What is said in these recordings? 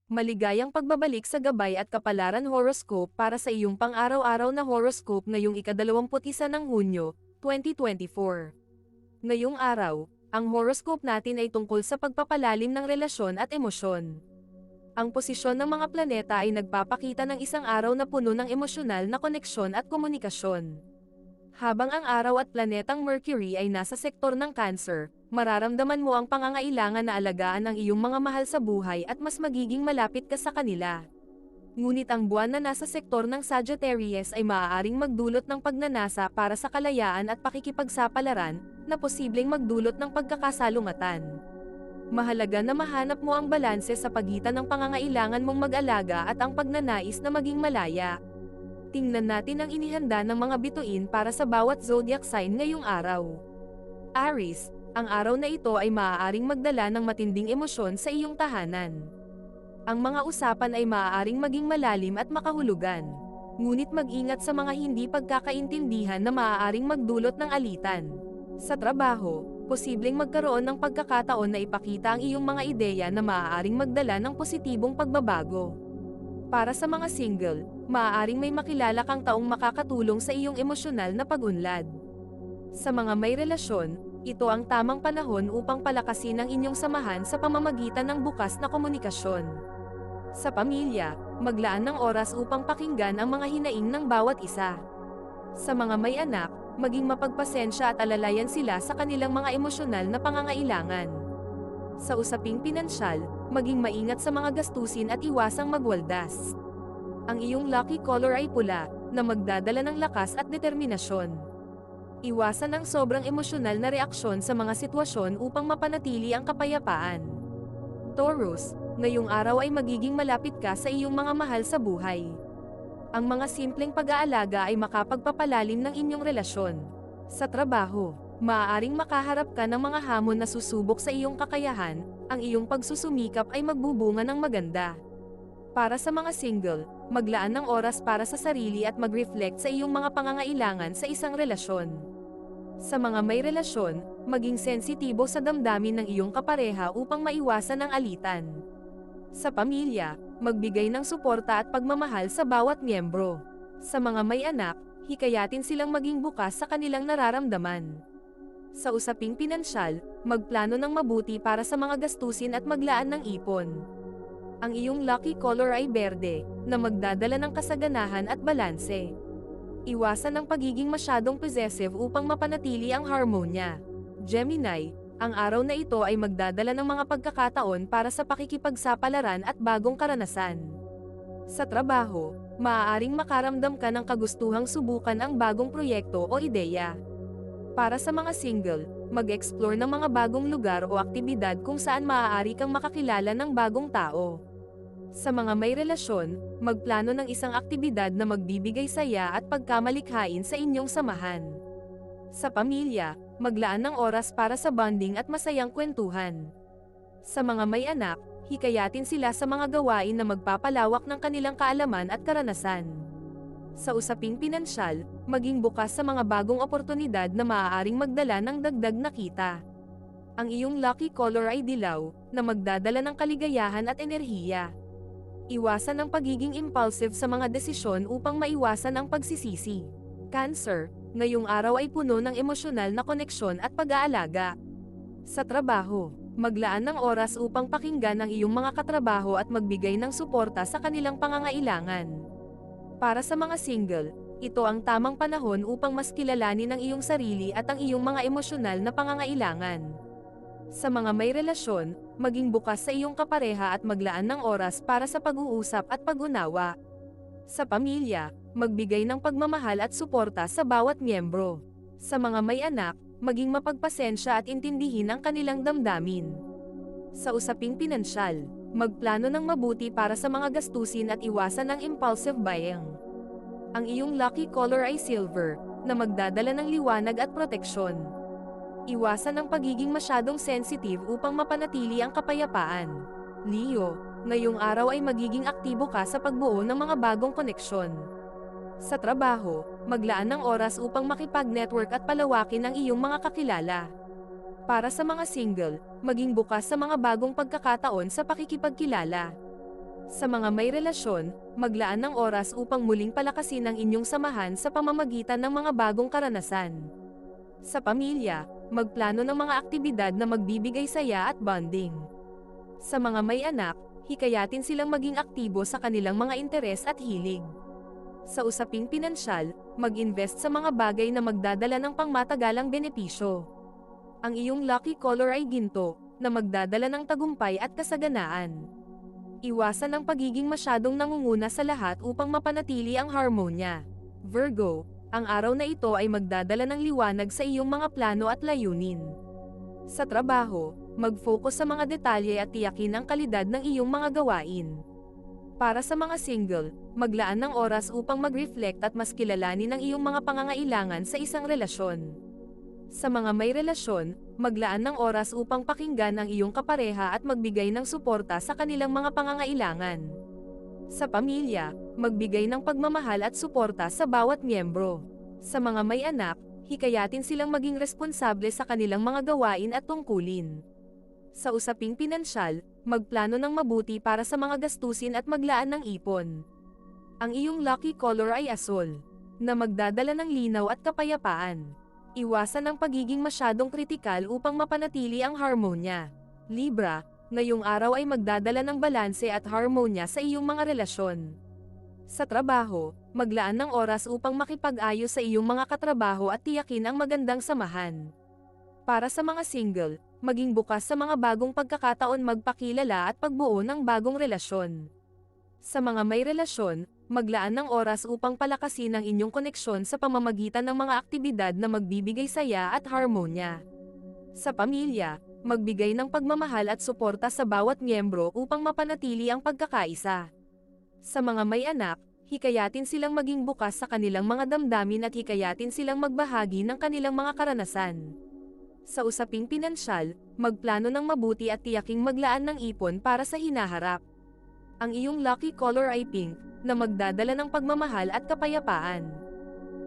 Maligayang pagbabalik sa gabay at kapalaran horoscope para sa iyong pang-araw-araw na horoscope ngayong ika-21 ng Hunyo, 2024. Ngayong araw, ang horoscope natin ay tungkol sa pagpapalalim ng relasyon at emosyon. Ang posisyon ng mga planeta ay nagpapakita ng isang araw na puno ng emosyonal na koneksyon at komunikasyon. Habang ang araw at planetang Mercury ay nasa sektor ng Cancer, mararamdaman mo ang pangangailangan na alagaan ang iyong mga mahal sa buhay at mas magiging malapit ka sa kanila. Ngunit ang buwan na nasa sektor ng Sagittarius ay maaaring magdulot ng pagnanasa para sa kalayaan at pakikipagsapalaran, na posibleng magdulot ng pagkakasalungatan. Mahalaga na mahanap mo ang balanse sa pagitan ng pangangailangan mong mag-alaga at ang pagnanais na maging malaya. Tingnan natin ang inihanda ng mga bituin para sa bawat zodiac sign ngayong araw. Aries, ang araw na ito ay maaaring magdala ng matinding emosyon sa iyong tahanan. Ang mga usapan ay maaaring maging malalim at makahulugan. Ngunit mag-ingat sa mga hindi pagkakaintindihan na maaaring magdulot ng alitan. Sa trabaho, posibleng magkaroon ng pagkakataon na ipakita ang iyong mga ideya na maaaring magdala ng positibong pagbabago. Para sa mga single, maaaring may makilala kang taong makakatulong sa iyong emosyonal na pag-unlad. Sa mga may relasyon, ito ang tamang panahon upang palakasin ang inyong samahan sa pamamagitan ng bukas na komunikasyon. Sa pamilya, maglaan ng oras upang pakinggan ang mga hinaing ng bawat isa. Sa mga may anak, maging mapagpasensya at alalayan sila sa kanilang mga emosyonal na pangangailangan. Sa usaping pinansyal, maging maingat sa mga gastusin at iwasang magwaldas. Ang iyong lucky color ay pula, na magdadala ng lakas at determinasyon. Iwasan ang sobrang emosyonal na reaksyon sa mga sitwasyon upang mapanatili ang kapayapaan. Taurus, ngayong araw ay magiging malapit ka sa iyong mga mahal sa buhay. Ang mga simpleng pag-aalaga ay makapagpapalalim ng inyong relasyon. Sa trabaho, maaaring makaharap ka ng mga hamon na susubok sa iyong kakayahan, ang iyong pagsusumikap ay magbubunga ng maganda. Para sa mga single, maglaan ng oras para sa sarili at mag-reflect sa iyong mga pangangailangan sa isang relasyon. Sa mga may relasyon, maging sensitibo sa damdamin ng iyong kapareha upang maiwasan ang alitan. Sa pamilya, magbigay ng suporta at pagmamahal sa bawat miyembro. Sa mga may anak, hikayatin silang maging bukas sa kanilang nararamdaman. Sa usaping pinansyal, magplano ng mabuti para sa mga gastusin at maglaan ng ipon. Ang iyong lucky color ay berde, na magdadala ng kasaganahan at balanse. Iwasan ang pagiging masyadong possessive upang mapanatili ang harmonya. Gemini, ang araw na ito ay magdadala ng mga pagkakataon para sa pakikipagsapalaran at bagong karanasan. Sa trabaho, maaaring makaramdam ka ng kagustuhang subukan ang bagong proyekto o ideya. Para sa mga single, mag-explore ng mga bagong lugar o aktibidad kung saan maaari kang makakilala ng bagong tao. Sa mga may relasyon, magplano ng isang aktibidad na magbibigay saya at pagkamalikhain sa inyong samahan. Sa pamilya, maglaan ng oras para sa bonding at masayang kwentuhan. Sa mga may anak, hikayatin sila sa mga gawain na magpapalawak ng kanilang kaalaman at karanasan. Sa usaping pinansyal, maging bukas sa mga bagong oportunidad na maaaring magdala ng dagdag na kita. Ang iyong lucky color ay dilaw, na magdadala ng kaligayahan at enerhiya. Iwasan ang pagiging impulsive sa mga desisyon upang maiwasan ang pagsisisi. Cancer, ngayong araw ay puno ng emosyonal na koneksyon at pag-aalaga. Sa trabaho, maglaan ng oras upang pakinggan ang iyong mga katrabaho at magbigay ng suporta sa kanilang pangangailangan. Para sa mga single, ito ang tamang panahon upang mas kilalanin ang iyong sarili at ang iyong mga emosyonal na pangangailangan. Sa mga may relasyon, maging bukas sa iyong kapareha at maglaan ng oras para sa pag-uusap at pag-unawa. Sa pamilya, magbigay ng pagmamahal at suporta sa bawat miyembro. Sa mga may anak, maging mapagpasensya at intindihin ang kanilang damdamin. Sa usaping pinansyal, magplano ng mabuti para sa mga gastusin at iwasan ang impulsive buying. Ang iyong lucky color ay silver, na magdadala ng liwanag at proteksyon. Iwasan ang pagiging masyadong sensitive upang mapanatili ang kapayapaan. Leo, ngayong araw ay magiging aktibo ka sa pagbuo ng mga bagong koneksyon. Sa trabaho, maglaan ng oras upang makipag-network at palawakin ang iyong mga kakilala. Para sa mga single, maging bukas sa mga bagong pagkakataon sa pakikipagkilala. Sa mga may relasyon, maglaan ng oras upang muling palakasin ang inyong samahan sa pamamagitan ng mga bagong karanasan. Sa pamilya, magplano ng mga aktibidad na magbibigay saya at bonding. Sa mga may anak, hikayatin silang maging aktibo sa kanilang mga interes at hilig. Sa usaping pinansyal, mag-invest sa mga bagay na magdadala ng pangmatagalang benepisyo. Ang iyong lucky color ay ginto, na magdadala ng tagumpay at kasaganaan. Iwasan ang pagiging masyadong nangunguna sa lahat upang mapanatili ang harmonya. Virgo, ang araw na ito ay magdadala ng liwanag sa iyong mga plano at layunin. Sa trabaho, mag-focus sa mga detalye at tiyakin ang kalidad ng iyong mga gawain. Para sa mga single, maglaan ng oras upang mag-reflect at mas kilalanin ang iyong mga pangangailangan sa isang relasyon. Sa mga may relasyon, maglaan ng oras upang pakinggan ang iyong kapareha at magbigay ng suporta sa kanilang mga pangangailangan. Sa pamilya, magbigay ng pagmamahal at suporta sa bawat miyembro. Sa mga may anak, hikayatin silang maging responsable sa kanilang mga gawain at tungkulin. Sa usaping pinansyal, magplano ng mabuti para sa mga gastusin at maglaan ng ipon. Ang iyong lucky color ay asul, na magdadala ng linaw at kapayapaan. Iwasan ang pagiging masyadong kritikal upang mapanatili ang harmonya. Libra, ngayong araw ay magdadala ng balanse at harmonya sa iyong mga relasyon. Sa trabaho, maglaan ng oras upang makipag-ayos sa iyong mga katrabaho at tiyakin ang magandang samahan. Para sa mga single, maging bukas sa mga bagong pagkakataon magpakilala at pagbuo ng bagong relasyon. Sa mga may relasyon, maglaan ng oras upang palakasin ang inyong koneksyon sa pamamagitan ng mga aktibidad na magbibigay saya at harmonya. Sa pamilya, magbigay ng pagmamahal at suporta sa bawat miyembro upang mapanatili ang pagkakaisa. Sa mga may anak, hikayatin silang maging bukas sa kanilang mga damdamin at hikayatin silang magbahagi ng kanilang mga karanasan. Sa usaping pinansyal, magplano ng mabuti at tiyaking maglaan ng ipon para sa hinaharap. Ang iyong lucky color ay pink, na magdadala ng pagmamahal at kapayapaan.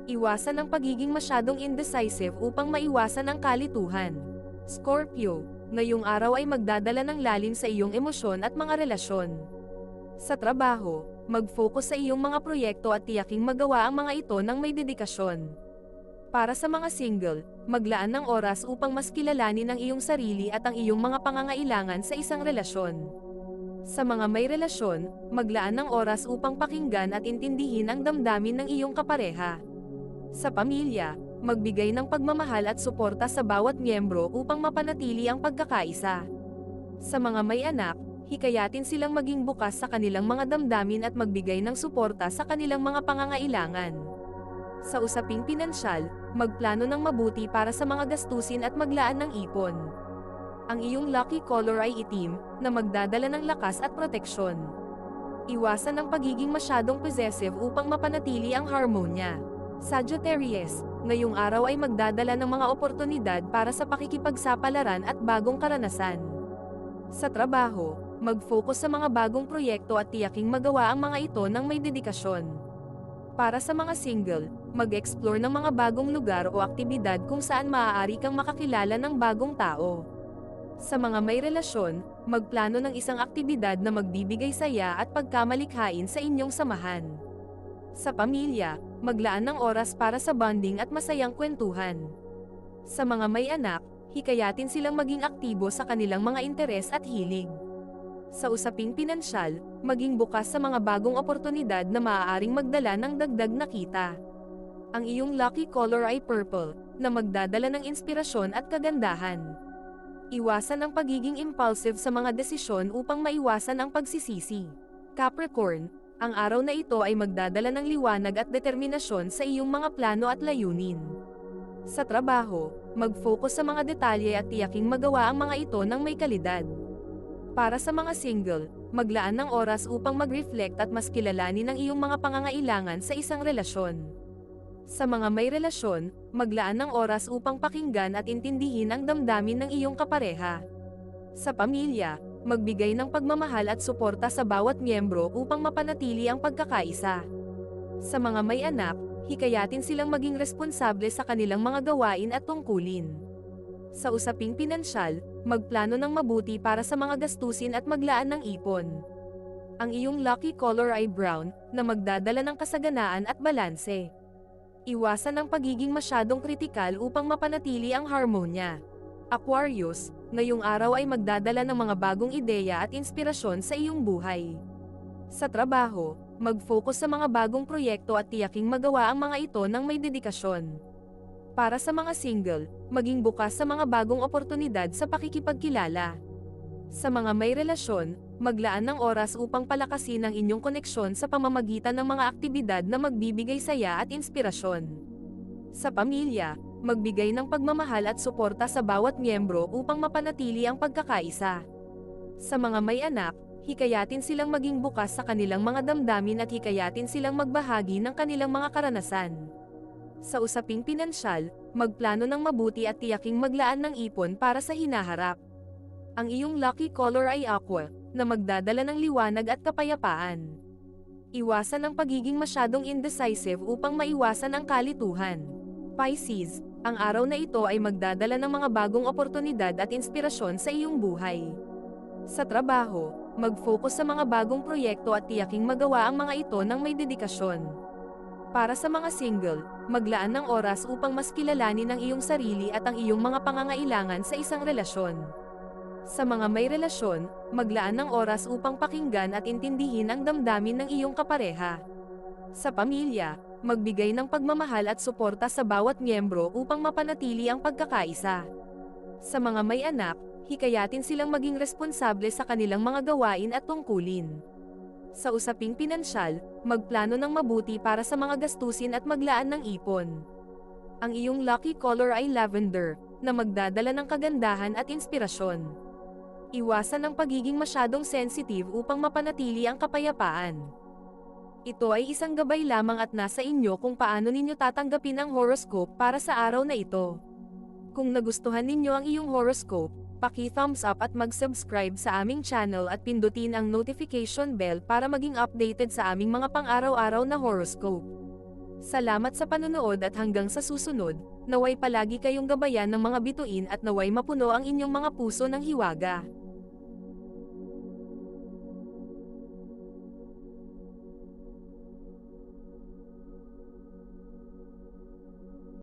Iwasan ang pagiging masyadong indecisive upang maiwasan ang kalituhan. Scorpio, ngayong araw ay magdadala ng lalim sa iyong emosyon at mga relasyon. Sa trabaho, mag-focus sa iyong mga proyekto at tiyaking magawa ang mga ito ng may dedikasyon. Para sa mga single, maglaan ng oras upang mas kilalanin ang iyong sarili at ang iyong mga pangangailangan sa isang relasyon. Sa mga may relasyon, maglaan ng oras upang pakinggan at intindihin ang damdamin ng iyong kapareha. Sa pamilya, magbigay ng pagmamahal at suporta sa bawat miyembro upang mapanatili ang pagkakaisa. Sa mga may anak, hikayatin silang maging bukas sa kanilang mga damdamin at magbigay ng suporta sa kanilang mga pangangailangan. Sa usaping pinansyal, magplano ng mabuti para sa mga gastusin at maglaan ng ipon. Ang iyong lucky color ay itim, na magdadala ng lakas at proteksyon. Iwasan ang pagiging masyadong possessive upang mapanatili ang harmonya. Sagittarius, ngayong araw ay magdadala ng mga oportunidad para sa pakikipagsapalaran at bagong karanasan. Sa trabaho, mag-focus sa mga bagong proyekto at tiyaking magawa ang mga ito ng may dedikasyon. Para sa mga single, mag-explore ng mga bagong lugar o aktibidad kung saan maaari kang makakilala ng bagong tao. Sa mga may relasyon, magplano ng isang aktibidad na magbibigay saya at pagkamalikhain sa inyong samahan. Sa pamilya, maglaan ng oras para sa bonding at masayang kwentuhan. Sa mga may anak, hikayatin silang maging aktibo sa kanilang mga interes at hilig. Sa usaping pinansyal, maging bukas sa mga bagong oportunidad na maaaring magdala ng dagdag na kita. Ang iyong lucky color ay purple, na magdadala ng inspirasyon at kagandahan. Iwasan ang pagiging impulsive sa mga desisyon upang maiwasan ang pagsisisi. Capricorn, ang araw na ito ay magdadala ng liwanag at determinasyon sa iyong mga plano at layunin. Sa trabaho, mag-focus sa mga detalye at tiyaking magawa ang mga ito ng may kalidad. Para sa mga single, maglaan ng oras upang mag-reflect at mas kilalanin ang iyong mga pangangailangan sa isang relasyon. Sa mga may relasyon, maglaan ng oras upang pakinggan at intindihin ang damdamin ng iyong kapareha. Sa pamilya, magbigay ng pagmamahal at suporta sa bawat miyembro upang mapanatili ang pagkakaisa. Sa mga may anak, hikayatin silang maging responsable sa kanilang mga gawain at tungkulin. Sa usaping pinansyal, magplano ng mabuti para sa mga gastusin at maglaan ng ipon. Ang iyong lucky color ay brown, na magdadala ng kasaganaan at balanse. Iwasan ang pagiging masyadong kritikal upang mapanatili ang harmonya. Aquarius, ngayong araw ay magdadala ng mga bagong ideya at inspirasyon sa iyong buhay. Sa trabaho, mag-focus sa mga bagong proyekto at tiyaking magawa ang mga ito ng may dedikasyon. Para sa mga single, maging bukas sa mga bagong oportunidad sa pakikipagkilala. Sa mga may relasyon, maglaan ng oras upang palakasin ang inyong koneksyon sa pamamagitan ng mga aktibidad na magbibigay saya at inspirasyon. Sa pamilya, magbigay ng pagmamahal at suporta sa bawat miyembro upang mapanatili ang pagkakaisa. Sa mga may anak, hikayatin silang maging bukas sa kanilang mga damdamin at hikayatin silang magbahagi ng kanilang mga karanasan. Sa usaping pinansyal, magplano ng mabuti at tiyaking maglaan ng ipon para sa hinaharap. Ang iyong lucky color ay aqua, na magdadala ng liwanag at kapayapaan. Iwasan ang pagiging masyadong indecisive upang maiwasan ang kalituhan. Pisces, ang araw na ito ay magdadala ng mga bagong oportunidad at inspirasyon sa iyong buhay. Sa trabaho, mag-focus sa mga bagong proyekto at tiyaking magawa ang mga ito ng may dedikasyon. Para sa mga single, maglaan ng oras upang mas kilalanin ang iyong sarili at ang iyong mga pangangailangan sa isang relasyon. Sa mga may relasyon, maglaan ng oras upang pakinggan at intindihin ang damdamin ng iyong kapareha. Sa pamilya, magbigay ng pagmamahal at suporta sa bawat miyembro upang mapanatili ang pagkakaisa. Sa mga may anak, hikayatin silang maging responsable sa kanilang mga gawain at tungkulin. Sa usaping pinansyal, magplano ng mabuti para sa mga gastusin at maglaan ng ipon. Ang iyong lucky color ay lavender, na magdadala ng kagandahan at inspirasyon. Iwasan ang pagiging masyadong sensitive upang mapanatili ang kapayapaan. Ito ay isang gabay lamang at nasa inyo kung paano ninyo tatanggapin ang horoscope para sa araw na ito. Kung nagustuhan ninyo ang iyong horoscope, paki-thumbs up at mag-subscribe sa aming channel at pindutin ang notification bell para maging updated sa aming mga pang-araw-araw na horoscope. Salamat sa panunood at hanggang sa susunod, naway palagi kayong gabayan ng mga bituin at naway mapuno ang inyong mga puso ng hiwaga.